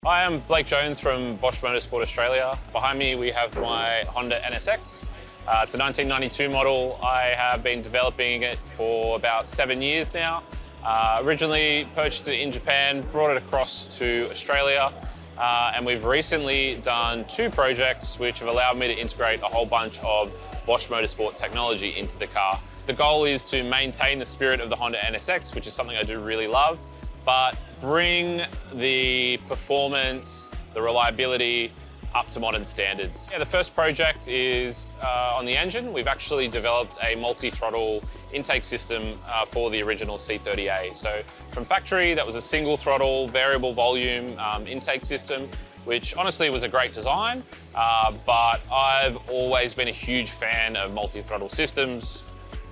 Hi, I'm Blake Jones from Bosch Motorsport Australia. Behind me we have my Honda NSX. It's a 1992 model. I have been developing it for about 7 years now. Originally purchased it in Japan, brought it across to Australia, and we've recently done 2 projects which have allowed me to integrate a whole bunch of Bosch Motorsport technology into the car. The goal is to maintain the spirit of the Honda NSX, which is something I do really love, but bring the performance, the reliability up to modern standards. The first project is on the engine. We've actually developed a multi-throttle intake system for the original C30A. So from factory, that was a single throttle, variable volume intake system, which honestly was a great design, but I've always been a huge fan of multi-throttle systems.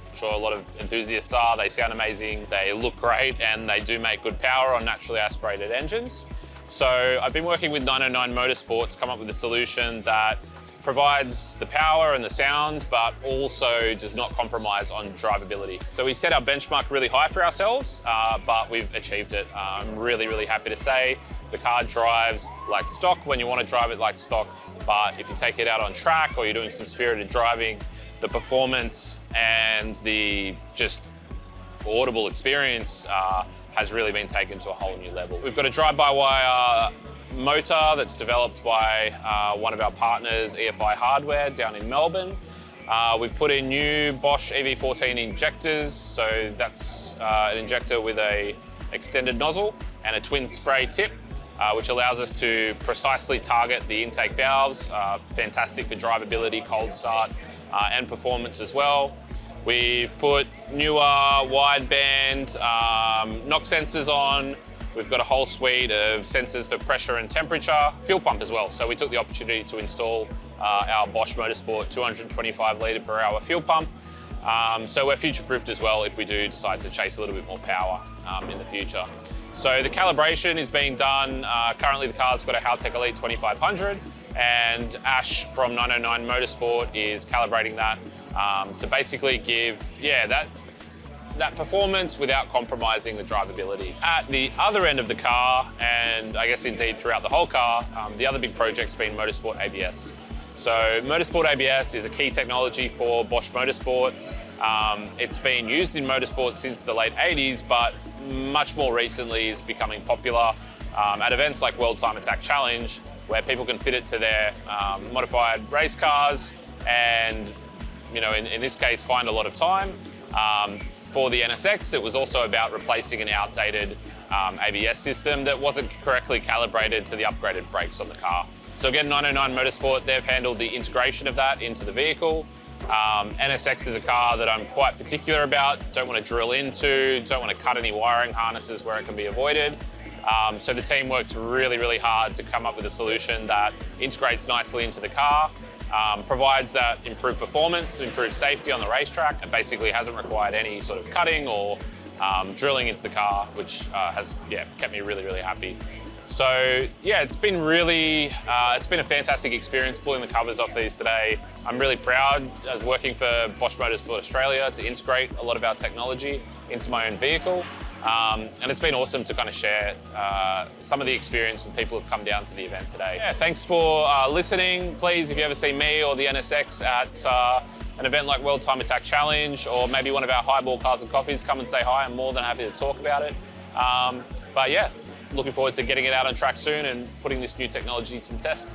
I'm sure a lot of enthusiasts are. They sound amazing, they look great, and they do make good power on naturally aspirated engines. So I've been working with 909 Motorsport to come up with a solution that provides the power and the sound, but also does not compromise on drivability. So we set our benchmark really high for ourselves, but we've achieved it. I'm really happy to say the car drives like stock when you want to drive it like stock, but if you take it out on track or you're doing some spirited driving, the performance and the just audible experience has really been taken to a whole new level. We've got a drive-by-wire motor that's developed by one of our partners, EFI Hardware, down in Melbourne. We've put in new Bosch EV14 injectors, so that's an injector with a extended nozzle and a twin spray tip, which allows us to precisely target the intake valves. Fantastic for drivability, cold start, and performance as well. We've put newer wideband knock sensors on. We've got a whole suite of sensors for pressure and temperature, fuel pump as well. So we took the opportunity to install our Bosch Motorsport 225 litre per hour fuel pump. So we're future-proofed as well if we do decide to chase a little bit more power in the future. So the calibration is being done. Currently the car's got a Haltech Elite 2500, and Ash from 909 Motorsport is calibrating that to basically give, that performance without compromising the drivability. At the other end of the car, and I guess indeed throughout the whole car, the other big project's been Motorsport ABS. So Motorsport ABS is a key technology for Bosch Motorsport. It's been used in motorsport since the late 80s, but much more recently is becoming popular at events like World Time Attack Challenge, where people can fit it to their modified race cars and, you know, in this case, find a lot of time. For the NSX, it was also about replacing an outdated ABS system that wasn't correctly calibrated to the upgraded brakes on the car. So again, 909 Motorsport, they've handled the integration of that into the vehicle. NSX is a car that I'm quite particular about, don't want to drill into, don't want to cut any wiring harnesses where it can be avoided. So the team worked really hard to come up with a solution that integrates nicely into the car, provides that improved performance, improved safety on the racetrack, and basically hasn't required any sort of cutting or drilling into the car, which has kept me really happy. So it's been it's been a fantastic experience pulling the covers off these today. I'm really proud as working for Bosch Motorsport Australia to integrate a lot of our technology into my own vehicle. And it's been awesome to kind of share some of the experience with people who've come down to the event today. Thanks for listening. Please, if you ever see me or the NSX at an event like World Time Attack Challenge, or maybe one of our highball cars and coffees, come and say hi. I'm more than happy to talk about it. But looking forward to getting it out on track soon and putting this new technology to the test.